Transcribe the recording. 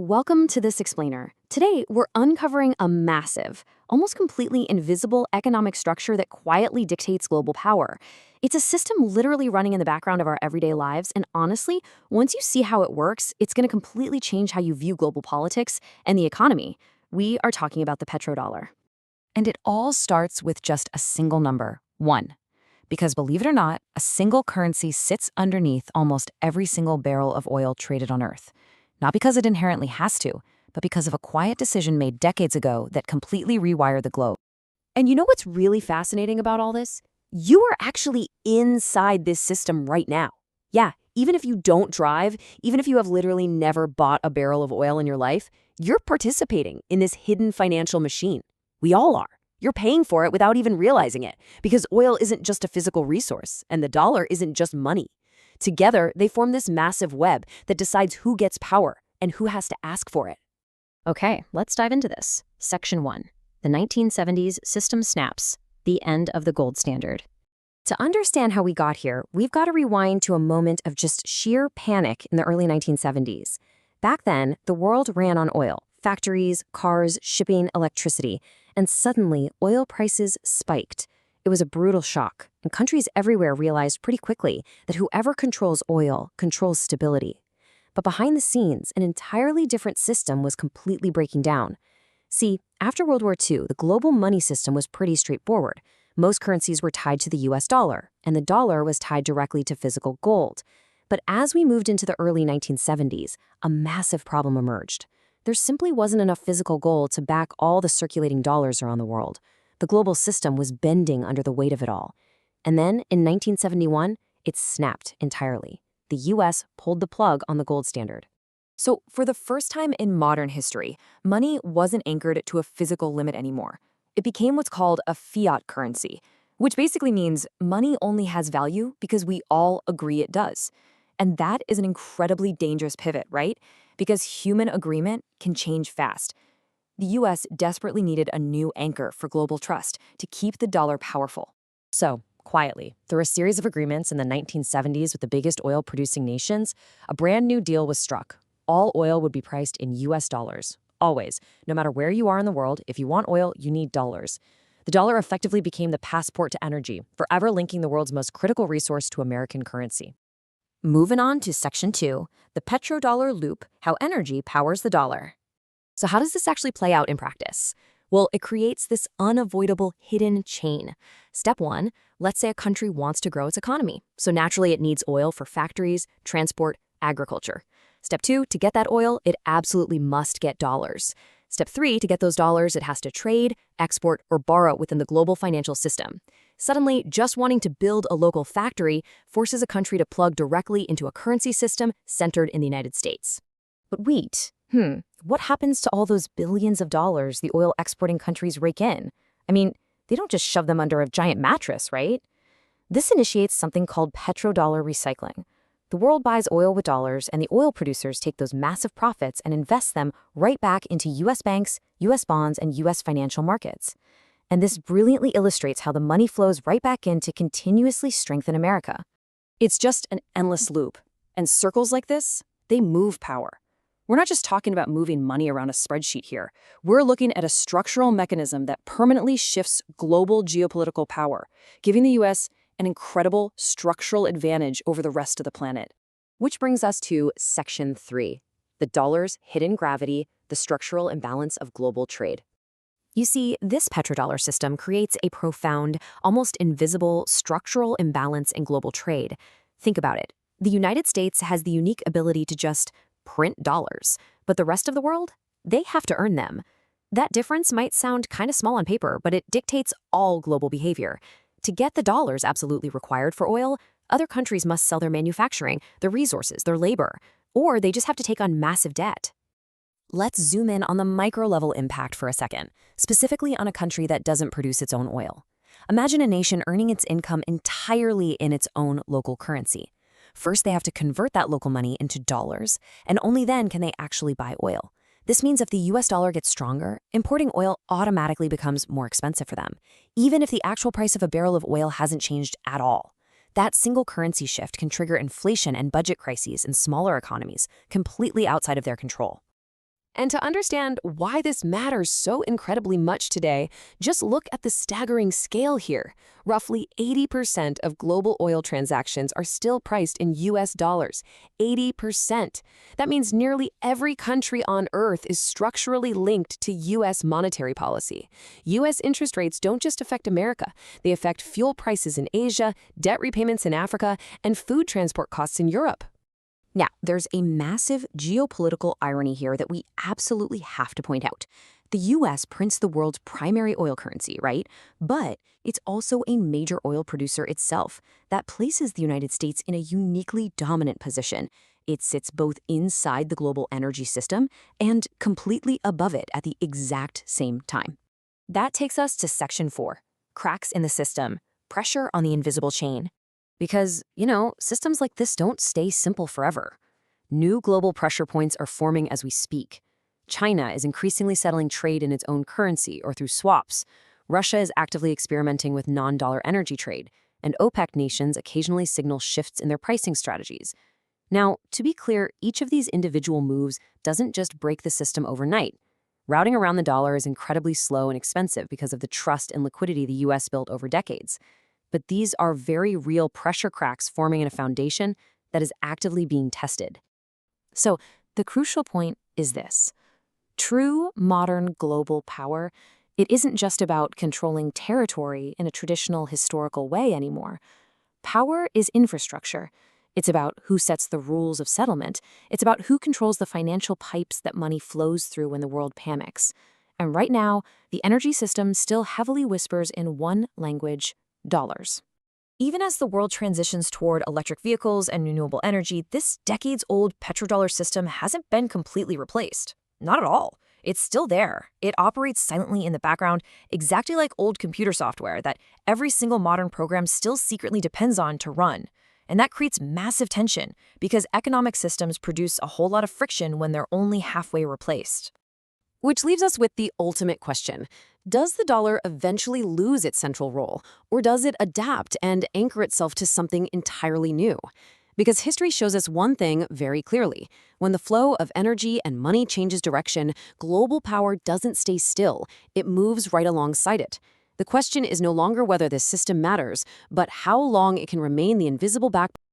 Welcome to This Explainer. Today, we're uncovering a massive, almost completely invisible economic structure that quietly dictates global power. It's a system literally running in the background of our everyday lives, and honestly, once you see how it works, it's going to completely change how you view global politics and the economy. We are talking about the petrodollar. And it all starts with just a single number, 1. Because believe it or not, a single currency sits underneath almost every single barrel of oil traded on Earth. Not because it inherently has to, but because of a quiet decision made decades ago that completely rewired the globe. And you know what's really fascinating about all this? You are actually inside this system right now. Yeah, even if you don't drive, even if you have literally never bought a barrel of oil in your life, you're participating in this hidden financial machine. We all are. You're paying for it without even realizing it, because oil isn't just a physical resource, and the dollar isn't just money. Together, they form this massive web that decides who gets power and who has to ask for it. Okay, let's dive into this. Section 1. The 1970s System Snaps. The End of the Gold Standard. To understand how we got here, we've got to rewind to a moment of just sheer panic in the early 1970s. Back then, the world ran on oil. Factories, cars, shipping, electricity. And suddenly, oil prices spiked. It was a brutal shock, and countries everywhere realized pretty quickly that whoever controls oil controls stability. But behind the scenes, an entirely different system was completely breaking down. See, after World War II, the global money system was pretty straightforward. Most currencies were tied to the US dollar, and the dollar was tied directly to physical gold. But as we moved into the early 1970s, a massive problem emerged. There simply wasn't enough physical gold to back all the circulating dollars around the world. The global system was bending under the weight of it all. And then, in 1971, it snapped entirely. The US pulled the plug on the gold standard. So, for the first time in modern history, money wasn't anchored to a physical limit anymore. It became what's called a fiat currency, which basically means money only has value because we all agree it does. And that is an incredibly dangerous pivot, right? Because human agreement can change fast. The US desperately needed a new anchor for global trust to keep the dollar powerful. So, quietly, through a series of agreements in the 1970s with the biggest oil-producing nations, a brand new deal was struck. All oil would be priced in US dollars. Always. No matter where you are in the world, if you want oil, you need dollars. The dollar effectively became the passport to energy, forever linking the world's most critical resource to American currency. Moving on to Section 2, the petrodollar loop, how energy powers the dollar. So how does this actually play out in practice? Well, it creates this unavoidable hidden chain. Step 1, let's say a country wants to grow its economy. So naturally, it needs oil for factories, transport, agriculture. Step 2, to get that oil, it absolutely must get dollars. Step 3, to get those dollars, it has to trade, export, or borrow within the global financial system. Suddenly, just wanting to build a local factory forces a country to plug directly into a currency system centered in the United States. But wait, what happens to all those billions of dollars the oil exporting countries rake in? I mean, they don't just shove them under a giant mattress, right? This initiates something called petrodollar recycling. The world buys oil with dollars, and the oil producers take those massive profits and invest them right back into US banks, US bonds, and US financial markets. And this brilliantly illustrates how the money flows right back in to continuously strengthen America. It's just an endless loop. And circles like this, they move power. We're not just talking about moving money around a spreadsheet here. We're looking at a structural mechanism that permanently shifts global geopolitical power, giving the US an incredible structural advantage over the rest of the planet. Which brings us to Section 3, the dollar's hidden gravity, the structural imbalance of global trade. You see, this petrodollar system creates a profound, almost invisible structural imbalance in global trade. Think about it. The United States has the unique ability to just print dollars, but the rest of the world, they have to earn them. That difference might sound kind of small on paper, but it dictates all global behavior. To get the dollars absolutely required for oil, other countries must sell their manufacturing, their resources, their labor, or they just have to take on massive debt. Let's zoom in on the micro-level impact for a second, specifically on a country that doesn't produce its own oil. Imagine a nation earning its income entirely in its own local currency. First, they have to convert that local money into dollars, and only then can they actually buy oil. This means if the US dollar gets stronger, importing oil automatically becomes more expensive for them, even if the actual price of a barrel of oil hasn't changed at all. That single currency shift can trigger inflation and budget crises in smaller economies, completely outside of their control. And to understand why this matters so incredibly much today, just look at the staggering scale here. Roughly 80% of global oil transactions are still priced in US dollars. 80%. That means nearly every country on Earth is structurally linked to US monetary policy. US interest rates don't just affect America, they affect fuel prices in Asia, debt repayments in Africa, and food transport costs in Europe. Now, there's a massive geopolitical irony here that we absolutely have to point out. The US prints the world's primary oil currency, right? But it's also a major oil producer itself. That places the United States in a uniquely dominant position. It sits both inside the global energy system and completely above it at the exact same time. That takes us to Section 4, cracks in the system, pressure on the invisible chain. Because, systems like this don't stay simple forever. New global pressure points are forming as we speak. China is increasingly settling trade in its own currency or through swaps. Russia is actively experimenting with non-dollar energy trade, and OPEC nations occasionally signal shifts in their pricing strategies. Now, to be clear, each of these individual moves doesn't just break the system overnight. Routing around the dollar is incredibly slow and expensive because of the trust and liquidity the US built over decades. But these are very real pressure cracks forming in a foundation that is actively being tested. So the crucial point is this. True modern global power, it isn't just about controlling territory in a traditional historical way anymore. Power is infrastructure. It's about who sets the rules of settlement. It's about who controls the financial pipes that money flows through when the world panics. And right now, the energy system still heavily whispers in one language: dollars. Even as the world transitions toward electric vehicles and renewable energy, this decades-old petrodollar system hasn't been completely replaced. Not at all. It's still there. It operates silently in the background, exactly like old computer software that every single modern program still secretly depends on to run. And that creates massive tension because economic systems produce a whole lot of friction when they're only halfway replaced. Which leaves us with the ultimate question. Does the dollar eventually lose its central role, or does it adapt and anchor itself to something entirely new? Because history shows us one thing very clearly. When the flow of energy and money changes direction, global power doesn't stay still. It moves right alongside it. The question is no longer whether this system matters, but how long it can remain the invisible backbone